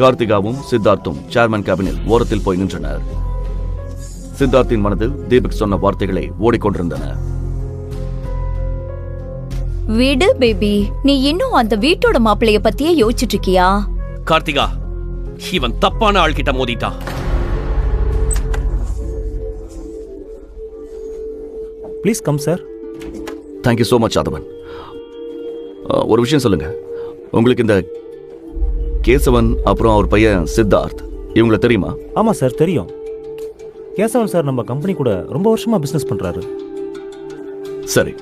கார்த்திகாவும் சித்தார்த்தும் chairman கேபினில் ஓரத்தில் போய் நின்றனர். சித்தார்த்தின் மனதில் தீபக் சொன்ன வார்த்தைகளை ஓடிக்கொண்டிருந்தன. விடு பேபி, நீ இன்னும் அந்த வீட்டோட மாப்பிளைய பத்தியே யோசிச்சுட்டு இருக்கியா? கார்த்திகா, இவன் தப்பான ஆள்கிட்ட மோதிட்டான். Please come sir. Thank you so much Aadhavan. ஒரு விஷயம் சொல்லுங்க, உங்களுக்கு இந்த கேசவன் அப்புறம் அவர் பையன் சித்தார்த் இவங்கள தெரியுமா? ஆமா சார், தெரியும். கேசவன் சார் நம்ம கம்பெனி கூட ரொம்ப வருஷமா பிசினஸ் பண்றாரு. சரி,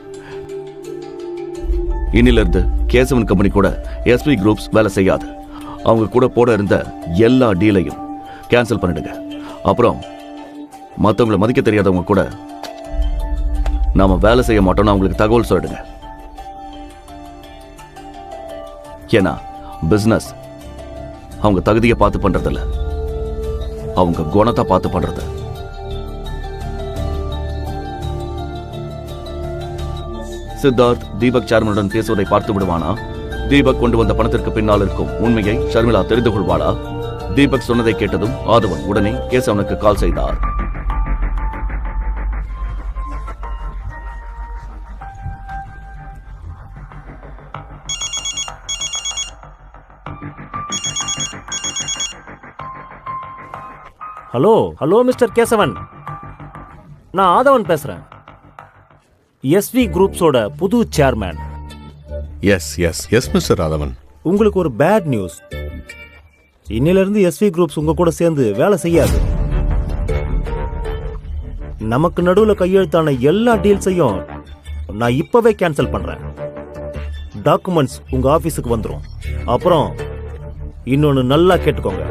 இன்னிலிருந்து கேசவன் கம்பெனி கூட எஸ்வி குரூப்ஸ் வேலை செய்யாது. அவங்க கூட போட இருந்த எல்லா டீலையும் கேன்சல் பண்ணிடுங்க. அப்புறம் மற்றவங்களை மதிக்க தெரியாதவங்க கூட நாம வேலை செய்ய மாட்டோம்னு அவங்களுக்கு தகவல் சொல்லிடுங்க. ஏன்னா பிசினஸ் அவங்க தகுதியை பார்த்து பண்றதில்ல, அவங்க குணத்தை பார்த்து பண்றது. சித்தார்த் தீபக் சேர்மனுடன் பேசுவதை பார்த்து விடுவானா? தீபக் கொண்டு வந்த பணத்திற்கு பின்னால் இருக்கும் உண்மையை ஷர்மிளா தெரிந்து கொள்வாளா? தீபக் சொன்னதை கேட்டதும் ஆதவன் உடனே கேசவனுக்கு கால் செய்தார். ஹலோ ஹலோ மிஸ்டர் கேசவன், நான் ஆதவன் பேசுறேன், எஸ்வி குரூப்ஸோட புது chairman. Yes yes yes mister Aadhavan. உங்களுக்கு ஒரு பேட் நியூஸ். இன்னிலிருந்து எஸ்வி குரூப்ஸ் உங்க கூட சேர்ந்து வேலை செய்யாது. நமக்கு நடுவில் கையெழுத்தான எல்லா டீல்ஸையும் நான் இப்பவே கேன்சல் பண்றேன். டாக்குமெண்ட்ஸ் உங்க ஆபீஸுக்கு வந்துடும். அப்புறம் இன்னொன்னு நல்லா கேட்டுக்கோங்க,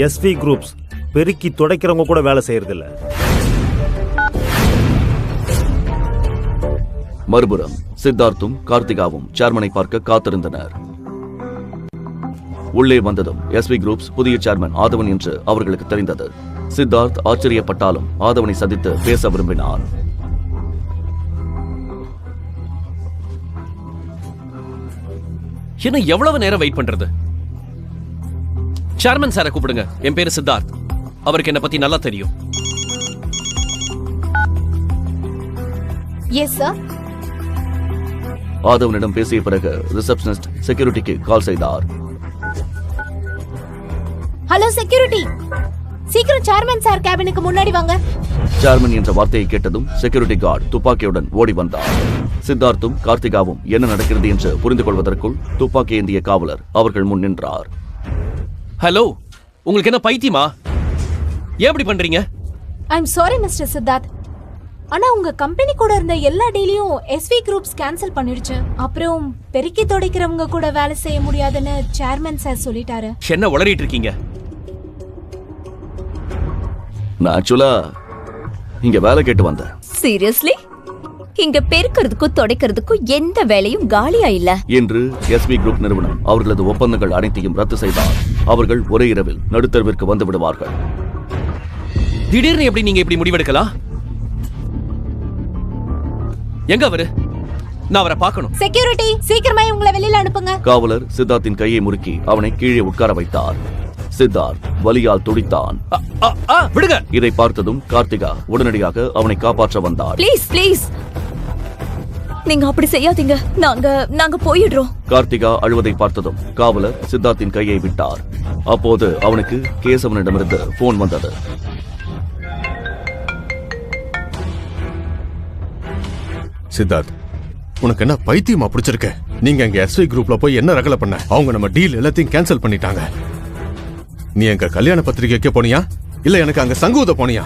எஸ்வி குரூப்ஸ் பெருக்கி துடைக்கிறவங்க கூட வேலை செய்யறதில்ல. மறுபுறம் சித்தார்த்தும் கார்த்திகாவும் சேர்மனை பார்க்க காத்திருந்தனர். உள்ளே வந்ததும் எஸ்வி குரூப்ஸ் புதிய சேர்மன் ஆதவன் என்று அவர்களுக்கு தெரிந்தது. சித்தார்த் ஆச்சரியப்பட்டாலும் ஆதவனை சந்தித்து பேச விரும்பினார். என்ன எவ்வளவு நேரம் வெயிட் பண்றது? சேர்மன் சாரை கூப்பிடுங்க. என் பேரு சித்தார்த், அவருக்கு என்ன பத்தி நல்லா தெரியும். Yes sir. ஆதவனிடம் பேசிய பிறகு ரிசப்ஷனிஸ்ட் செக்யூரிட்டிக்கு கால் செய்தார். ஹலோ செக்யூரிட்டி, சீக்கிரம் சேர்மன் சார் கேபினுக்கு முன்னாடி வாங்க. சேர்மன் என்ற வார்த்தையை கேட்டதும் செக்யூரிட்டி கார்டு துப்பாக்கியுடன் ஓடி வந்தார். சித்தார்த்தும் கார்த்திகாவும் என்ன நடக்கிறது என்று புரிந்து கொள்வதற்குள் துப்பாக்கி ஏந்திய காவலர் அவர்கள் முன் நின்றார். ஹலோ, உங்களுக்கு என்ன பைத்தியமா? ஏன் இப்படி பண்றீங்க? I am sorry mister Siddharth, ஆனா உங்க கம்பெனி கூட இருந்த எல்லா டீலையும் எஸ்வி குரூப்ஸ் கேன்சல் பண்ணிடுச்சு. அப்புறம் பெருக்கி துடைக்கிறவங்க கூட வேலை செய்ய முடியாதுன்னு சேர்மன் சார் சொல்லிட்டாரு. என்ன உளறிட்டு இருக்கீங்க? நான் ஆக்சுவலா இங்க வேலை கேட்டு வந்தேன். சீரியஸ்லி? இங்க பெருக்கிறதுக்கும் துடைக்கிறதுக்கும் எந்த வேலையும் காலியா இல்ல என்று எஸ்வி குரூப் நிறுவனம் அவர்களது ஒப்பந்தங்கள் அனைத்தையும் ரத்து செய்தார். அவர்கள் ஒரே இரவில் நடுத்தருவிற்கு வந்து விடுவார்கள். திடீர்னு எப்படி நீங்க இப்படி முடிவெடுக்கலாம்? எங்க அவரு? நான் அவரை பார்க்கணும். செக்யூரிட்டி, சீக்கிரமா உங்களை வெளியில அனுப்புங்க. காவலர் சித்தார்த்தின் கையை முறுக்கி அவனை கீழே உட்கார வைத்தார். சித்தார்த் வலியால் துடித்தான். விடுங்க. இதை பார்த்ததும் கார்த்திகா உடனடியாக அவனை காப்பாற்ற வந்தார். ப்ளீஸ் ப்ளீஸ், நீங்க அப்படி செய்யாதீங்க, நாங்க போயிடுறோம். கார்த்திகா அழுவதை பார்த்ததும் காவலர் சித்தார்த்தின் கையை விட்டார். அப்போது அவனுக்கு கேசவனிடமிருந்து போன் வந்தது. சித்தார்த், உனக்கு என்ன பைத்தியமா பிடிச்சிருக்க? நீங்க எங்க எஸ்வி குரூப்ல போய் என்ன ரகலை பண்ண? அவங்க நம்ம டீல் எல்லாத்தையும் கேன்சல் பண்ணிட்டாங்க. நீ எங்க கல்யாண பத்திரிகைக்கு போனியா இல்ல எனக்கு அங்க சங்கூத போனியா?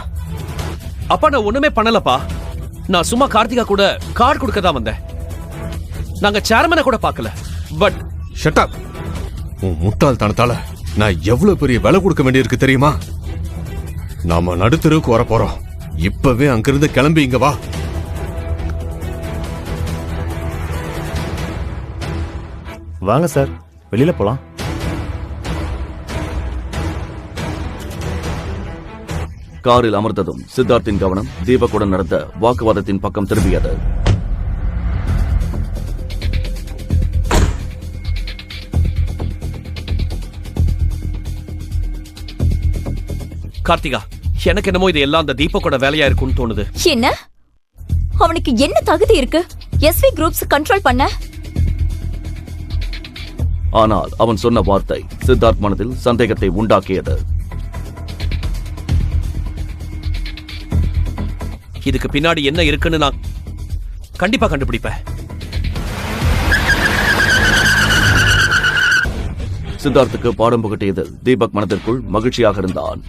அப்பா, நான் ஒண்ணுமே பண்ணலப்பா. நான் சும்மா கார்த்திகா கூட கார்டு கொடுக்க தான் வந்தேன். நாங்க சேர்மனை கூட பார்க்கல. But shut up. உன் முட்டாள்தனத்தால நான் எவ்வளவு பெரிய விலை கொடுக்க வேண்டியிருக்கு தெரியுமா? நாம நடுத்தருவுக்கு வர போறோம். இப்பவே அங்கிருந்து கிளம்பி இங்க வா. வாங்க சார், வெளியில போலாம். காரில் அமர்ந்ததும் சித்தார்த்தின் கவனம் தீபக்குடன் நடந்த வாக்குவாதத்தின் பக்கம் திரும்பியது. கார்த்திகா, எனக்கு என்னமோ இது எல்லாம் அந்த தீபக்கோட வேலையா இருக்கும்னு தோணுது. என்ன? அவனுக்கு என்ன தகுதி இருக்கு எஸ்வி குரூப்ஸ் கண்ட்ரோல் பண்ண? ஆனால் அவன் சொன்ன வார்த்தை சித்தார்த் மனதில் சந்தேகத்தை உண்டாக்கியது. இதுக்கு பின்னாடி என்ன இருக்குன்னு நான் கண்டிப்பா கண்டுபிடிப்பேன். சித்தார்த்துக்கு பாடம் புகட்டியதில் தீபக் மனதிற்குள் மகிழ்ச்சியாக இருந்தான்.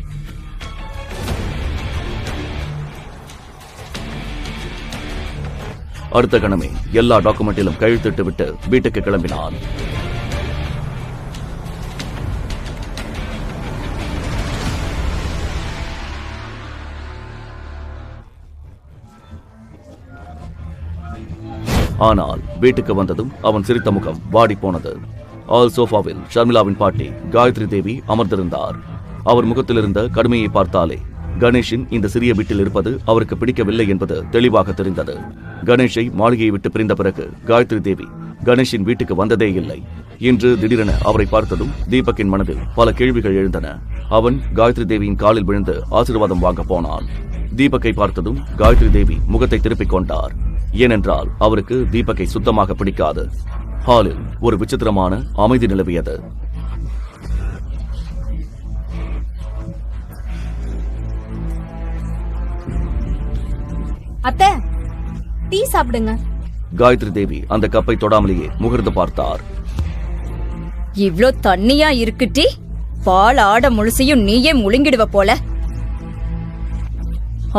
அடுத்த கணமே எல்லா டாக்குமெண்டிலும் கையெழுத்திட்டு விட்டு வீட்டுக்கு கிளம்பினான். ஆனால் வீட்டுக்கு வந்ததும் அவன் சிரித்த முகம் வாடி போனது. ஆல் சோஃபாவில் ஷர்மிளாவின் பாட்டி காயத்ரி தேவி அமர்ந்திருந்தார். அவர் முகத்தில் இருந்த கடுமையை பார்த்தாலே கணேஷின் இந்த சிறிய வீட்டில் இருப்பது அவருக்கு பிடிக்கவில்லை என்பது தெளிவாக தெரிந்தது. கணேஷை மாளிகையை விட்டு பிரிந்த பிறகு காயத்ரி தேவி கணேஷின் வீட்டுக்கு வந்ததே இல்லை. இன்று திடீரென அவரை பார்த்ததும் தீபக்கின் மனதில் பல கேள்விகள் எழுந்தன. அவன் காயத்ரி தேவியின் காலில் விழுந்து ஆசீர்வாதம் வாங்க போனான். தீபக்கை பார்த்ததும் காயத்ரி தேவி முகத்தை திருப்பிக் கொண்டார். ஏனென்றால் அவருக்கு தீபக்கை சுத்தமாக பிடிக்காது. ஹாலில் ஒரு விசித்திரமான அமைதி நிலவியது. அத்தை, டீ சாப்பிடுங்க. காயத்ரி தேவி அந்த கப்பை தொடாமலேயே முகர்ந்து பார்த்தார். இவ்ளோ தண்ணியா இருக்கு டீ? பால் ஆட முழுசையும் நீயே முழுங்கிடுவ போல.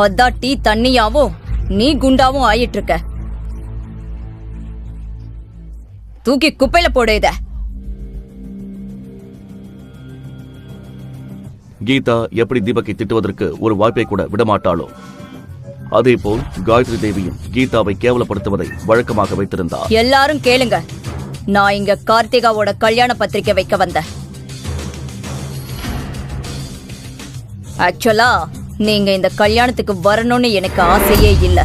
அதான் டீ தண்ணியாவும் நீ குண்டாவும் ஆயிட்டு இருக்க. தூக்கி குப்பையில போடு இத. கீதா எப்படி தீபக்கை திட்டுவதற்கு ஒரு வாய்ப்பை கூட விடமாட்டாளோ அதேபோல் காயத்ரி தேவியும் கீதாவை கேவலப்படுத்துவதை வழக்கமாக வைத்திருந்தார். எல்லாரும் கேளுங்க, நான் இங்க கார்த்திகாவோட கல்யாண பத்திரிக்கை வைக்க வந்தேன். ஆக்சுவலா நீங்க இந்த கல்யாணத்துக்கு வரணும்னு எனக்கு ஆசையே இல்ல.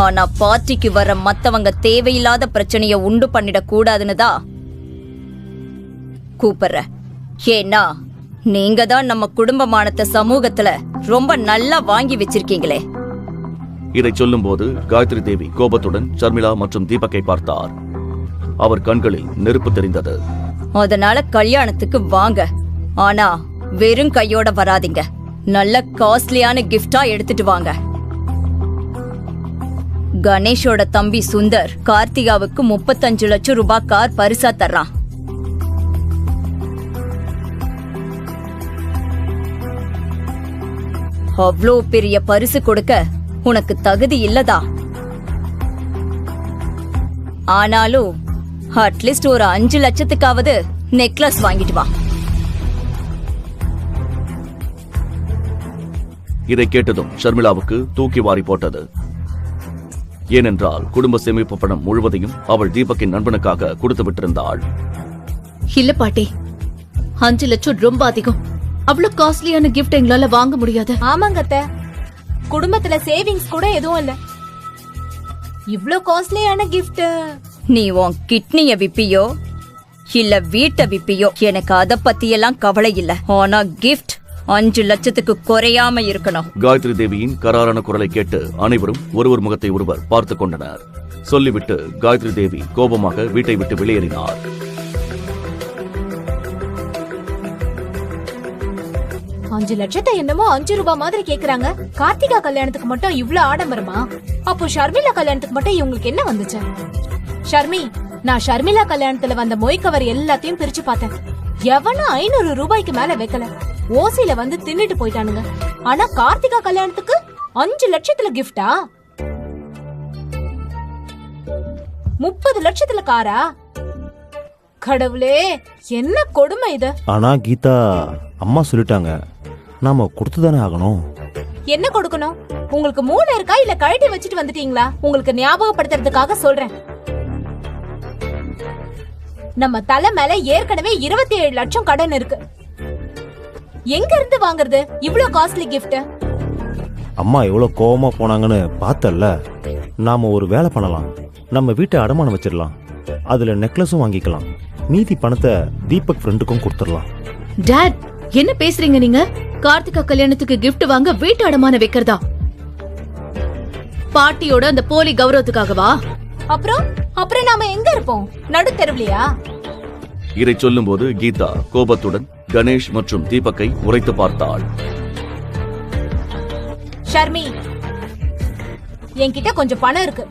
ஆனா பார்ட்டிக்கு வர மத்தவங்க தேவையில்லாத பிரச்சனைய உண்டு பண்ணிட கூடாதுன்னு தான் கூப்பிடுறேன். ஏன்னா நீங்க தான் நம்ம குடும்பமானத்தை சமூகத்துல ரொம்ப நல்லா வாங்கி வச்சிருக்கீங்களே. இதை சொல்லும் போது காயத்ரி தேவி கோபத்துடன் ஷர்மிளா மற்றும் தீபக்கை பார்த்தார். அவர் கண்களில் நெருப்பு தெரிந்தது. அதனால கல்யாணத்துக்கு வாங்க, ஆனா வெறும் கையோட வராதீங்க. நல்ல காஸ்ட்லியான கிஃப்டா எடுத்துட்டு வாங்க. கணேஷோட தம்பி சுந்தர் கார்த்திகாவுக்கு 35 லட்சம் ரூபாய் கார் பரிசா தர்றான். அவ்வளோ பெரிய பரிசு கொடுக்க உனக்கு தகுதி இல்லதா? ஆனாலும் அட்லீஸ்ட் ஒரு 5 லட்சத்துக்காவது நெக்லஸ் வாங்கிட்டு வா. இதை கேட்டதும் ஷர்மிளாவுக்கு தூக்கி வாரி போட்டது. ஏனென்றால் குடும்ப சேமிப்பு பணம் முழுவதையும் அவள் தீபக்கின் நண்பனுக்காக கொடுத்து விட்டிருந்தாள். இல்ல பாட்டி, 5 லட்சம் ரொம்ப அதிகம். அவ்வளவு காஸ்ட்லியான கிஃப்ட் எங்களால வாங்க முடியாது. ஆமாங்க அத்தை, குடும்பத்துல சேவிங்ஸ் கூட எதுவும் இல்ல. இவ்ளோ காஸ்ட்லியான கிஃப்ட். நீ உன் கிட்னிய விப்பியோ இல்ல வீட்டை விப்பியோ, எனக்கு அத பத்தியெல்லாம் கவலை இல்ல. ஆனா கிஃப்ட் 5 லட்சத்துக்கு குறையாம இருக்கணும். காயத்ரி தேவியின் கராரான குரலை கேட்டு அனைவரும் ஒருவர் முகத்தை ஒருவர் பார்த்துக் கொண்டனர். சொல்லிவிட்டு காயத்ரி தேவி கோபமாக வீட்டை விட்டு வெளியேறினார். அஞ்சு லட்சத்தை என்னமோ 5 ரூபாய் மாதிரி கேக்குறாங்க. கார்த்திகா கல்யாணத்துக்கு மட்டும் இவ்ளோ ஆடம்பரமா? அப்போ ஷர்மிளா கல்யாணத்துக்கு மட்டும் இவங்களுக்கு என்ன வந்துச்சு? ஷர்மி, நான் ஷர்மிளா கல்யாணத்துல வந்த மொய் கவர் எல்லாத்தையும் பிரிச்சு பார்த்தேன். எவனும் 500 ரூபாய்க்கு மேல வைக்கல. ஓசில வந்து தின்னுட்டு போயிட்டானுங்க. ஆனா கார்த்திகா கல்யாணத்துக்கு 5 லட்சத்துல கிஃப்டா? 30 லட்சத்துல காரா? கடவுளே, என்ன கொடுமை இது. ஆனா கீதா அம்மா சொல்லிட்டாங்க, நாம கொடுத்துதானே ஆகணும். என்ன கொடுக்கணும்? உங்களுக்கு மூளை இருக்கா இல்ல கழட்டி வச்சுட்டு வந்துட்டீங்களா? உங்களுக்கு ஞாபகப்படுத்துறதுக்காக சொல்றேன். நம்ம தலை மேல ஏற்கனவே 27 லட்சம் கடன் இருக்கு. எங்க இருந்து வாங்குறது இவ்ளோ காஸ்ட்லி கிஃப்ட்? அம்மா எவ்வளவு கோவமா போனாங்கன்னு பார்த்தல்ல. நாம ஒரு வேலை பண்ணலாம். நம்ம வீட்டை அடமானம் வச்சிடலாம். அதுல நெக்லஸும் வாங்கிக்கலாம். மீதி பணத்தை தீபக் ஃப்ரெண்டுக்கும் கொடுத்துடலாம். டாட், என்ன பேசுறீங்க நீங்க? கார்த்திகா கல்யாணத்துக்கு gift வாங்க வீட்டு அடமான வைக்கிறதா? பாட்டியோட அந்த போலி கௌரவத்துக்காகவா? அப்புறம் நாம எங்க இருப்போம்? நடு தெருவுலையா? இதை சொல்லும்போது கீதா கோபத்துடன் கணேஷ் மற்றும் தீபக்கை உரைத்து பார்த்தாள். ஷர்மி, என்கிட்ட கொஞ்சம் பணம் இருக்கு.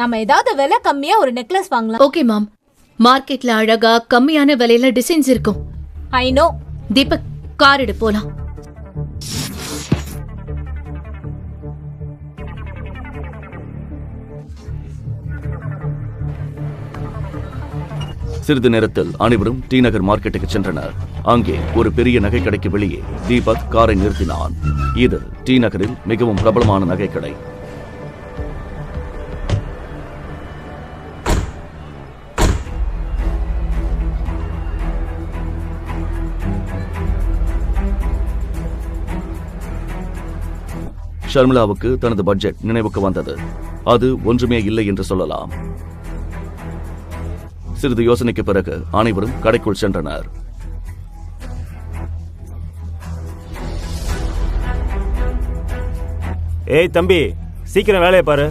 நாம ஏதாவது விலை கம்மியா ஒரு நெக்லஸ் வாங்கலாம். ஓகே மாம். மார்க்கெட்ல அழகா கம்மியான விலையில டிசைன்ஸ் இருக்கும். I know. தீபக், கார் எடு போலாம். சிறிது நேரத்தில் அனைவரும் டி நகர் மார்க்கெட்டுக்கு சென்றனர். அங்கே ஒரு பெரிய நகை கடைக்கு வெளியே தீபக் காரை நிறுத்தினான். இது டி நகரில் மிகவும் பிரபலமான நகைக்கடை. ஷர்மிளாவுக்கு தனது பட்ஜெட் நினைவுக்கு வந்தது. அது ஒன்றுமே இல்லை என்று சொல்லலாம். சிறிது யோசனைக்கு பிறகு அனைவரும் கடைக்குள் சென்றனர். ஏய் தம்பி, சீக்கிரம் வேலையை பாரு,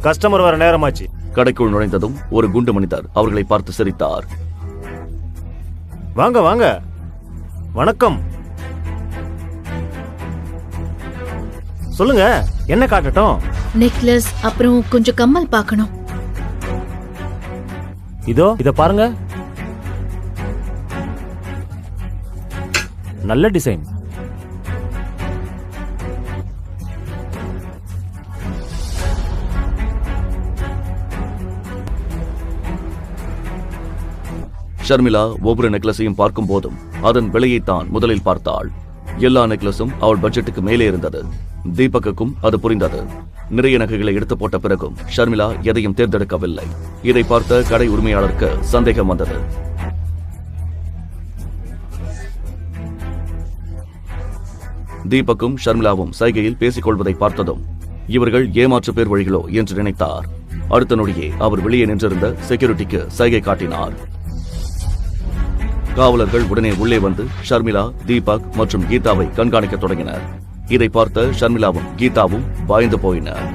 கஸ்டமர் வர நேரமாச்சு. கடைக்குள் நுழைந்ததும் ஒரு குண்டு மனிதர் அவர்களை பார்த்து சிரித்தார். வாங்க வாங்க, வணக்கம். சொல்லுங்க, என்ன காட்டட்டும்? நெக்லஸ் அப்புறம் கொஞ்சம் கம்மல் பார்க்கணும். இதோ இத பாருங்க, நல்ல டிசைன். ஷர்மிளா ஒவ்வொரு நெக்லஸையும் பார்க்கும் போதும் அதன் விலையைத்தான் முதலில் பார்த்தாள். எல்லா நெக்லஸும் அவள் பட்ஜெட்டுக்கு மேலே இருந்தது. தீபக்குக்கும் அது புரிந்தது. நிறைய நகைகளை எடுத்து போட்ட பிறகும் ஷர்மிளா எதையும் தேர்ந்தெடுக்கவில்லை. இதை பார்த்த கடை உரிமையாளருக்கு சந்தேகம் வந்தது. தீபக்கும் ஷர்மிளாவும் சைகையில் பேசிக் கொள்வதை பார்த்ததும் இவர்கள் ஏமாற்று பேர் வழிகளோ என்று நினைத்தார். அடுத்த நொடியே அவர் வெளியே நின்றிருந்த செக்யூரிட்டிக்கு சைகை காட்டினார். காவலர்கள் உடனே உள்ளே வந்து ஷர்மிளா, தீபக் மற்றும் கீதாவை கண்காணிக்க தொடங்கினர். இதை பார்த்த ஷர்மிளாவும் கீதாவும் பயந்து போயினர்.